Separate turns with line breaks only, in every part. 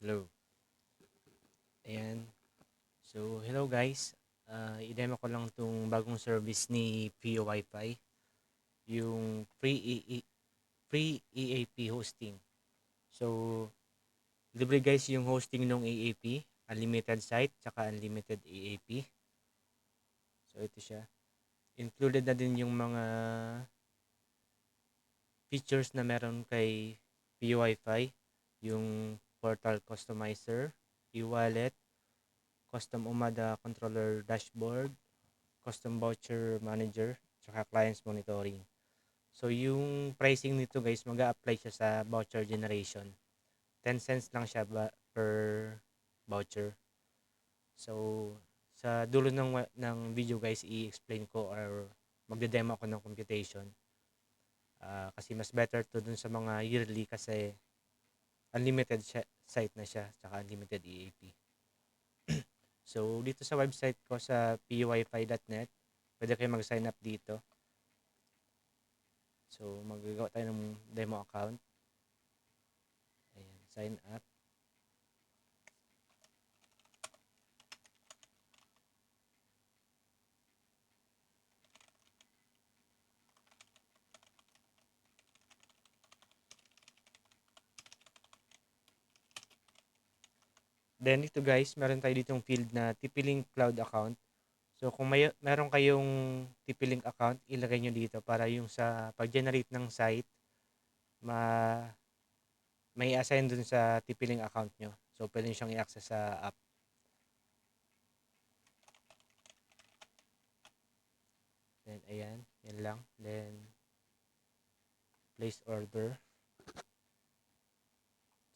Hello. Ayan. So, hello guys. I-demo ko lang tong bagong service ni PO Wi-Fi, yung free EAP hosting. So, libre guys yung hosting ng EAP, unlimited site, tsaka unlimited EAP. So, ito siya. Included na din yung mga features na meron kay PO Wi-Fi, yung portal customizer, e-wallet, custom UMADA controller dashboard, custom voucher manager, tsaka clients monitoring. So, yung pricing nito guys, mag-a-apply siya sa voucher generation. 10 cents lang siya per voucher. So, sa dulo ng video guys, i-explain ko or magde-demo ako ng computation. Kasi mas better to dun sa mga yearly kasi unlimited site na siya, tsaka unlimited EAP. So, dito sa website ko sa puwifi.net, pwede kayo mag-sign up dito. So, magagawa tayo ng demo account. Ayan, sign up. Then, ito guys, meron tayo ditong field na TP-Link Cloud account. So, kung meron kayong TP-Link account, ilagay nyo dito para yung sa pag-generate ng site, ma may assign dun sa TP-Link account nyo. So, pwede nyo siyang i-access sa app. Then, ayan. Yan lang. Then, place order.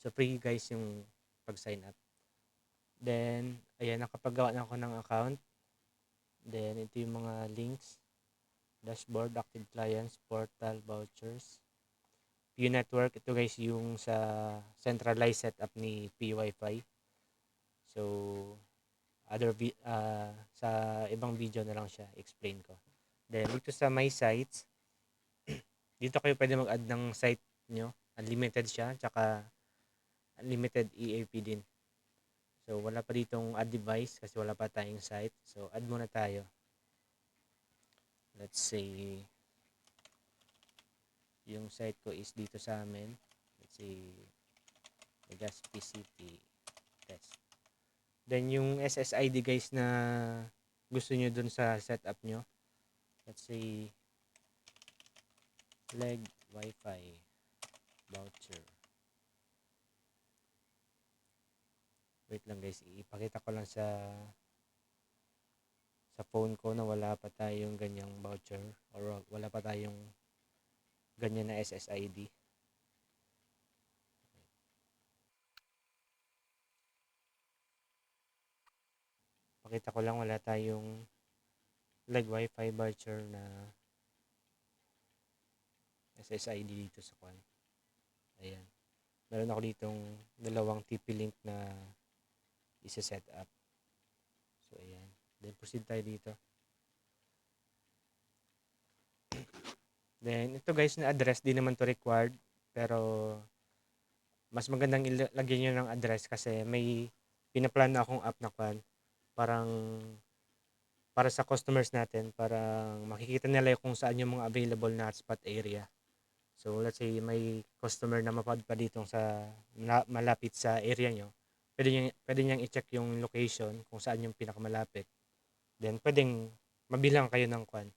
So, free guys yung pag-sign up. Then, ayan, nakapagawa na ako ng account. Then, ito yung mga links. Dashboard, active clients, portal, vouchers. View network, ito guys yung sa centralized setup ni PWiFi. So, sa ibang video na lang siya, explain ko. Then, dito sa my sites, dito kayo pwede mag-add ng site nyo. Unlimited siya, tsaka unlimited EAP din. So, wala pa ditong add device kasi wala pa tayong site. So, add muna tayo. Let's say, yung site ko is dito sa amin. Let's say, Legazpi City test. Then, yung SSID guys na gusto nyo dun sa setup nyo. Let's say, leg wifi voucher. Wait lang guys, ipakita ko lang sa phone ko na wala pa tayong ganyang voucher or wala pa tayong ganyan na SSID. Pakita ko lang wala tayong leg wifi voucher na SSID dito sa kwan. Ayan. Meron ako ditong dalawang TP-Link na isa-set up. So, ayan. Then, proceed tayo dito. Then, ito guys na address, di naman to required. Pero, mas magandang ilagyan nyo ng address kasi may pinaplan na akong app na kwan. Parang, para sa customers natin, parang makikita nila kung saan yung mga available na hotspot area. So, let's say may customer na mapadpad dito sa malapit sa area nyo. Pwede niyang i-check yung location kung saan yung pinakamalapit. Then, pwedeng mabilang kayo ng kwan,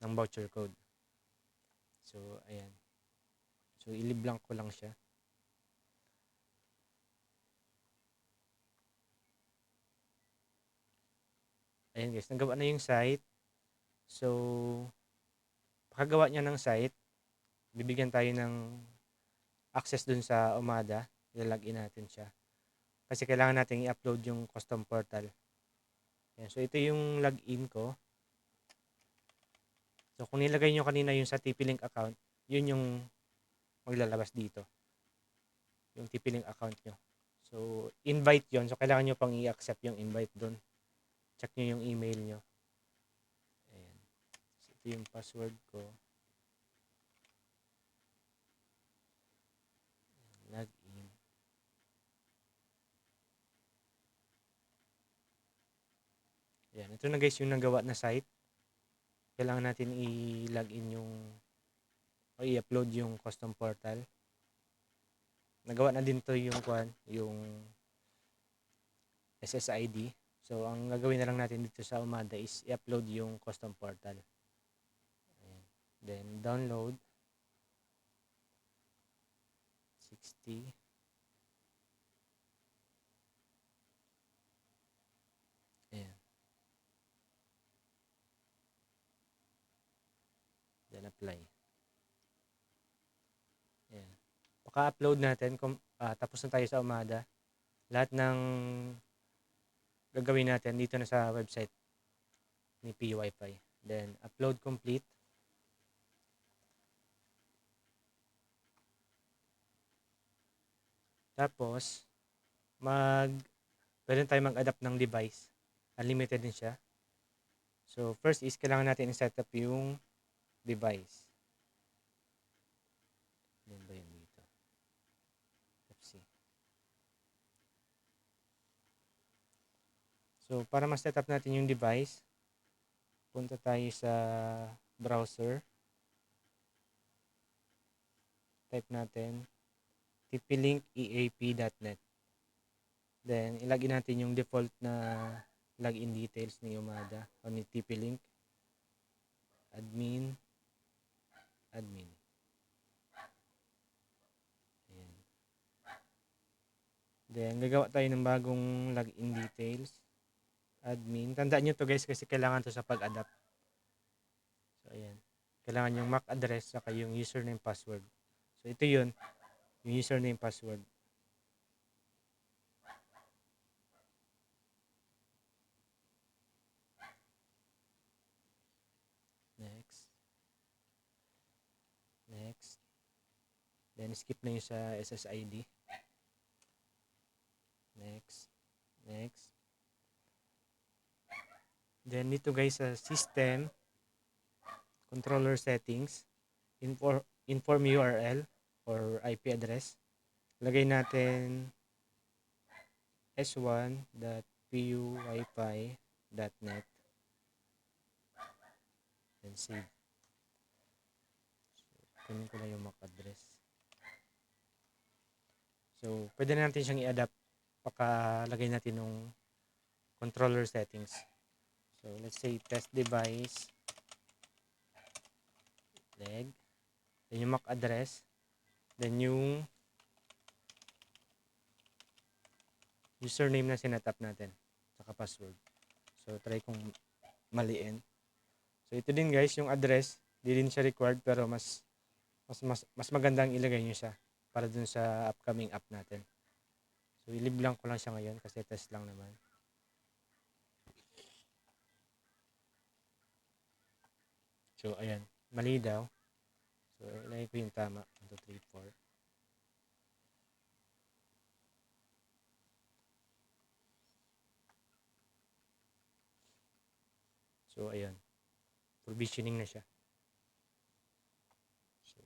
ng voucher code. So, ayan. So, iliblank ko lang siya. Ayan guys, nagawa na yung site. So, pagkagawa niya ng site, bibigyan tayo ng access dun sa UMADA. Ilalagin natin siya. Kasi kailangan natin i-upload yung custom portal. Ayan, so, ito yung login ko. So, kung nilagay nyo kanina yung sa TP-Link account, yun yung maglalabas dito. Yung TP-Link account nyo. So, invite yon. So, kailangan nyo pang i-accept yung invite dun. Check nyo yung email nyo. Ayan. So, ito yung password ko. Login. Ayan. Ito na guys yung nagawa na site. Kailangan natin i-login yung o i-upload yung custom portal. Nagawa na din to yung yung SSID. So, ang gagawin na lang natin dito sa Umada is i-upload yung custom portal. Ayan. Then, download. 60. Ayan. Then, apply. Ayan. Paka-upload natin, tapos na tayo sa Umada. Lahat ng gagawin natin dito na sa website ni PUWiFi. Then, upload complete. Tapos, pwede tayo mag-adapt ng device. Unlimited din siya. So, first is, kailangan natin i-set up yung device. Yan ba yun dito? FC. So, para ma-set up natin yung device, punta tayo sa browser. Type natin tplinkEAP.net. Then, ilagin natin yung default na login details ni Umada o ni TP-Link. Admin. Ayan. Then, gagawa tayo ng bagong login details. Admin. Tandaan nyo to guys kasi kailangan to sa pag-adapt. So, ayan. Kailangan yung MAC address saka yung username password. So, ito yun. Yung username password. Next. Next. Then, skip na yung sa SSID. Next. Next. Then, dito guys sa system, controller settings, inform URL or IP address. Lagay natin s1.puwifi.net. Then, save. Kunin ko na yung MAC address. So, pwede na natin siyang i-adapt pagkalagay natin ng controller settings. So, let's say test device leg. Then yung MAC address. Then yung username na sinetup natin. Saka password. So, try kong maliin. So, ito din guys, yung address. Di din siya required pero mas magandang ilagay nyo siya para dun sa upcoming app natin. So, i-leave lang ko lang siya ngayon kasi test lang naman. So, ayan. Mali daw. So, ilagay ko yung tama. 1, 2, 3, 4. So, ayan. Provisioning na siya. So,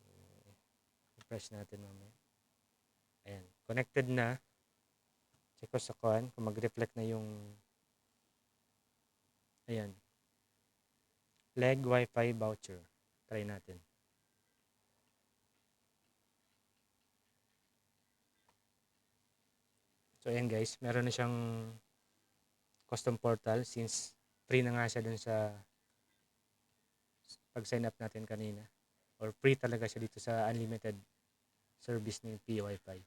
press natin mamaya. Ayan. Connected na. Check ko sa kung mag-reflect na yung ayan. Leg Wi-Fi voucher. Try natin. So, ayan guys. Meron na siyang custom portal since free na nga siya dun sa pag-sign up natin kanina. Or free talaga siya dito sa unlimited service ng PUWiFi.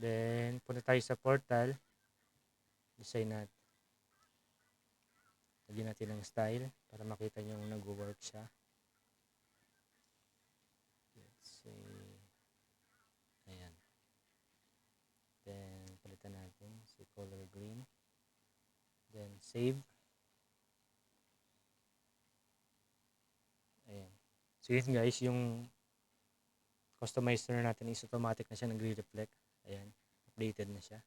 Then, punta tayo sa portal. Design natin. Lagyan natin ng style para makita nyo nag-work siya. Let's say, ayan. Then, palitan natin si color green. Then, save. Ayan. So, yun guys, yung customizer natin is automatic na siya nagre-reflect. Ayan. Updated na siya.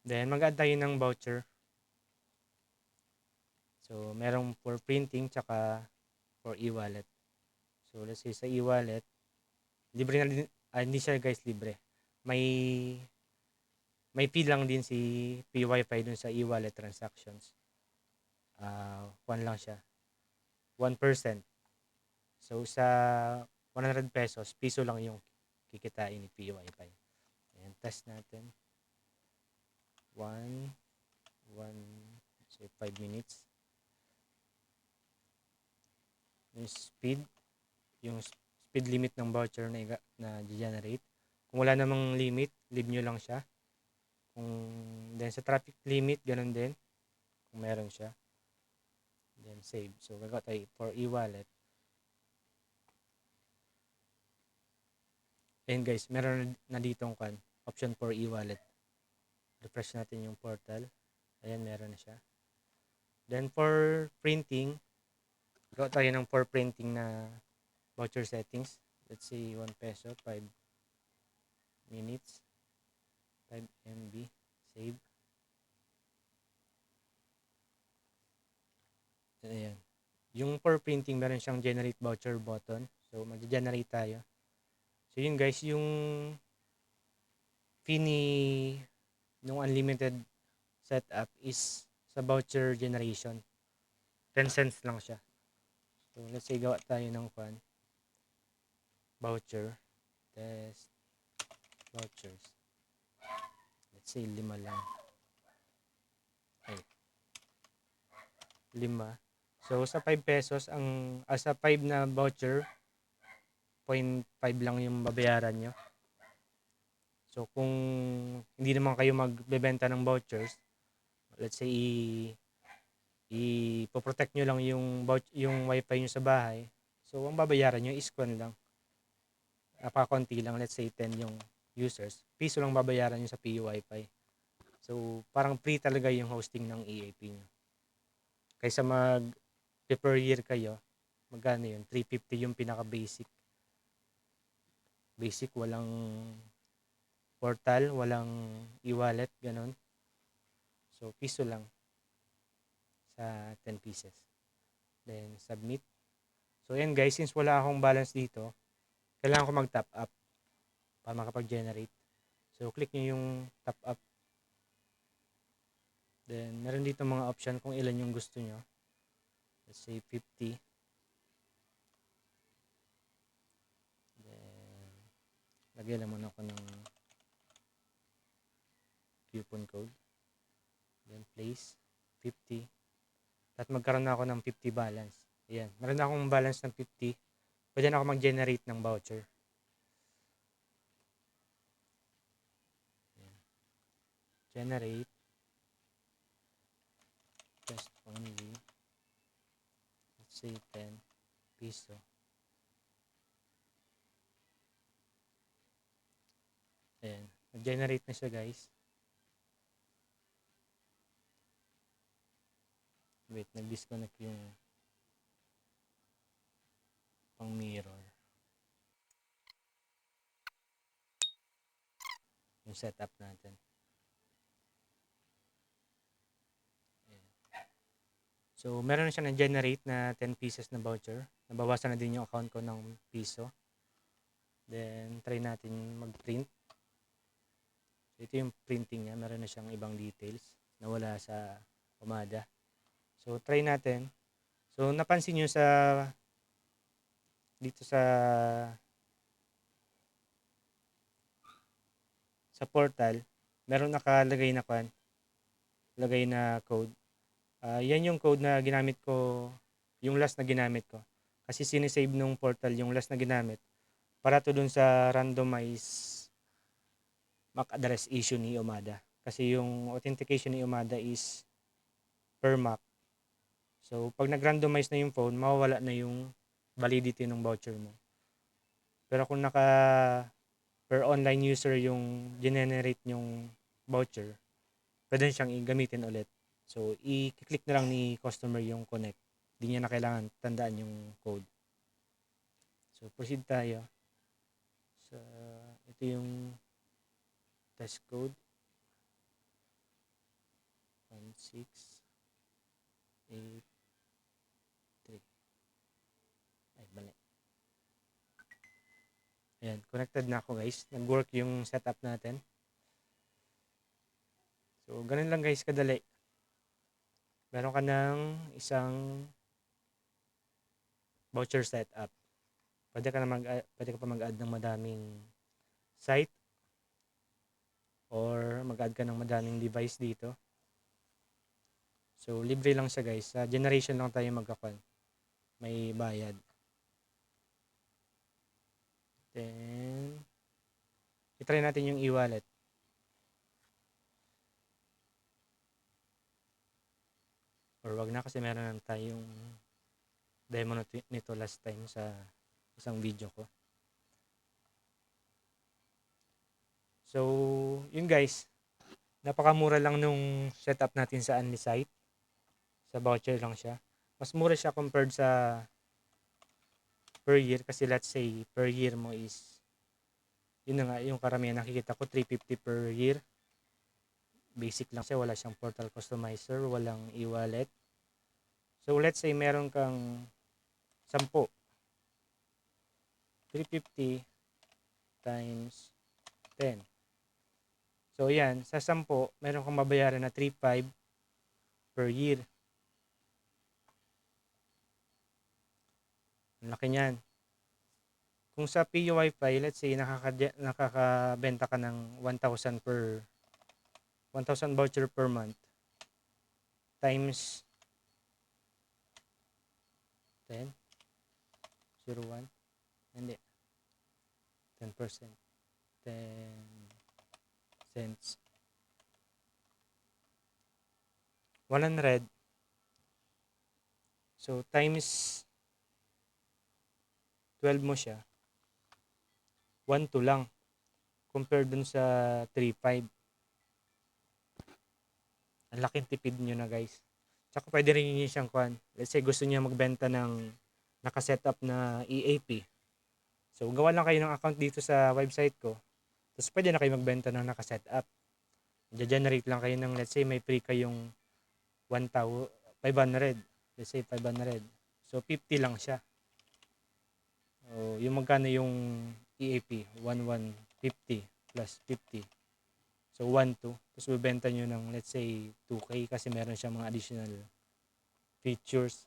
Then, mag-add tayo ng voucher. So, merong for printing tsaka for e-wallet. So, let's say sa e-wallet, libre na din, hindi siya guys libre. May may fee lang din si PYFi dun sa e-wallet transactions. One lang siya. 1%. So, sa 100 pesos, piso lang yung kikitain ni PYFi. Ayan, test natin. 1, say 5 minutes. Yung speed limit ng voucher na generate. Kung wala namang limit, leave nyo lang siya. Then sa traffic limit, ganun din. Kung meron siya. Then save. So, gagawa tayo for e-wallet. Ayan guys, meron na ditong option for e-wallet. Refresh natin yung portal. Ayan, meron na siya. Then for printing, gawa tayo ng for printing na voucher settings. Let's say 1 peso, 5 minutes, 5 MB, save. Ayan. Yung for printing, meron siyang generate voucher button. So, mag-generate tayo. So, yun guys, yung fee nung unlimited setup is sa voucher generation. 10 cents lang siya. So, let's say gawa tayo ng voucher. Test vouchers. Let's say 5 lang. Ay. 5. So, sa 5 pesos, sa 5 na voucher, 0.5 lang yung babayaran nyo. So, kung hindi naman kayo magbebenta ng vouchers, let's say, ipoprotect nyo lang yung wifi nyo sa bahay. So, ang babayaran nyo is lang. Napakakunti lang, let's say 10 yung users. Piso lang babayaran nyo sa PU Wi-Fi. So, parang free talaga yung hosting ng EAP nyo. Kaysa per year kayo, magkano yun? 350 yung pinaka-basic. Basic, walang portal, walang e-wallet, ganun. So, piso lang sa 10 pieces. Then, submit. So, yan guys, since wala akong balance dito, kailangan ko mag-top up para makapag-generate. So, click nyo yung top up. Then, meron dito mga option kung ilan yung gusto nyo. Let's say 50. Then, lagyan naman ako ng coupon code. Then, place 50. At magkaroon na ako ng 50 balance. Ayan. Meron na akong balance ng 50. Pwede na ako mag-generate ng voucher. Ayan. Generate. Just only. Let's say 10 piso. Ayan. Mag-generate na siya guys. Wait, nag-disconnect yung pang mirror. Yung setup natin. Ayan. So, meron na siya na-generate na 10 pieces na voucher. Nabawasan na din yung account ko ng piso. Then, try natin mag-print. So, ito yung printing niya. Meron na siyang ibang details na wala sa Umada. So, try natin. So, napansin nyo dito sa portal, meron nakalagay na code. Yan yung code na ginamit ko, yung last na ginamit ko. Kasi sinisave nung portal yung last na ginamit para to dun sa randomized MAC address issue ni Umada. Kasi yung authentication ni Umada is per MAC. So, pag nag-randomize na yung phone, mawawala na yung validity ng voucher mo. Pero kung per online user yung generate yung voucher, pwede siyang gamitin ulit. So, i-click na lang ni customer yung connect. Hindi niya na kailangan tandaan yung code. So, proceed tayo. So, ito yung test code. 1683. Ay, bali. Ayan, connected na ako guys. Nag-work yung setup natin. So, ganun lang guys kadali. Meron ka ng isang voucher setup. Pwede ka pa mag-add ng madaming site or mag-add ka ng madaming device dito. So, libre lang siya guys. Sa generation lang tayo magkakon. May bayad. Then, itry natin yung e-wallet. Or wag na kasi meron na tayong demo nito last time sa isang video ko. So, yun guys. Napakamura lang nung setup natin sa Unlisite. Sa voucher lang siya. Mas mura siya compared sa per year kasi let's say per year mo is yun na nga yung karamihan nakikita ko 350 per year. Basic lang siya, wala siyang portal customizer, walang e-wallet. So let's say meron kang 10, 350 times 10. So yan, sa 10 meron kang mabayaran na 3.5 per year. Ang laki niyan. Kung sa PU Wi-Fi, let's say nakakabenta ka ng 1,000 voucher per month times 10, 01, hindi, 10%, 10 cents, 100. So, times 12 mo siya, 1.2 lang compared dun sa 3.5. Ang laking tipid nyo na guys. Tsaka pwede rin yun siyang kwan. Let's say gusto niya magbenta ng nakasetup na EAP. So, gawa lang kayo ng account dito sa website ko. Tapos pwede na kayo magbenta ng nakasetup. I-generate lang kayo ng let's say may free kayong 1,500. Let's say 500. So, 50 lang siya. O, yung magkano yung EAP? 1,150 plus 50. So, 1,2. Tapos, bibenta nyo ng, let's say, 2K kasi meron siyang mga additional features.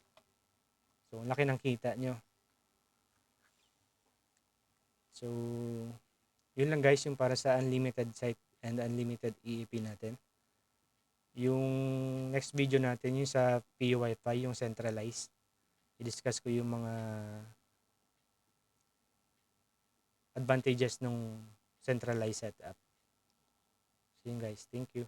So, laki ng kita nyo. So, yun lang guys yung para sa unlimited site and unlimited EAP natin. Yung next video natin yung sa PU Wi-Fi, yung centralized. I-discuss ko yung mga advantages ng centralized setup. So yun guys, thank you.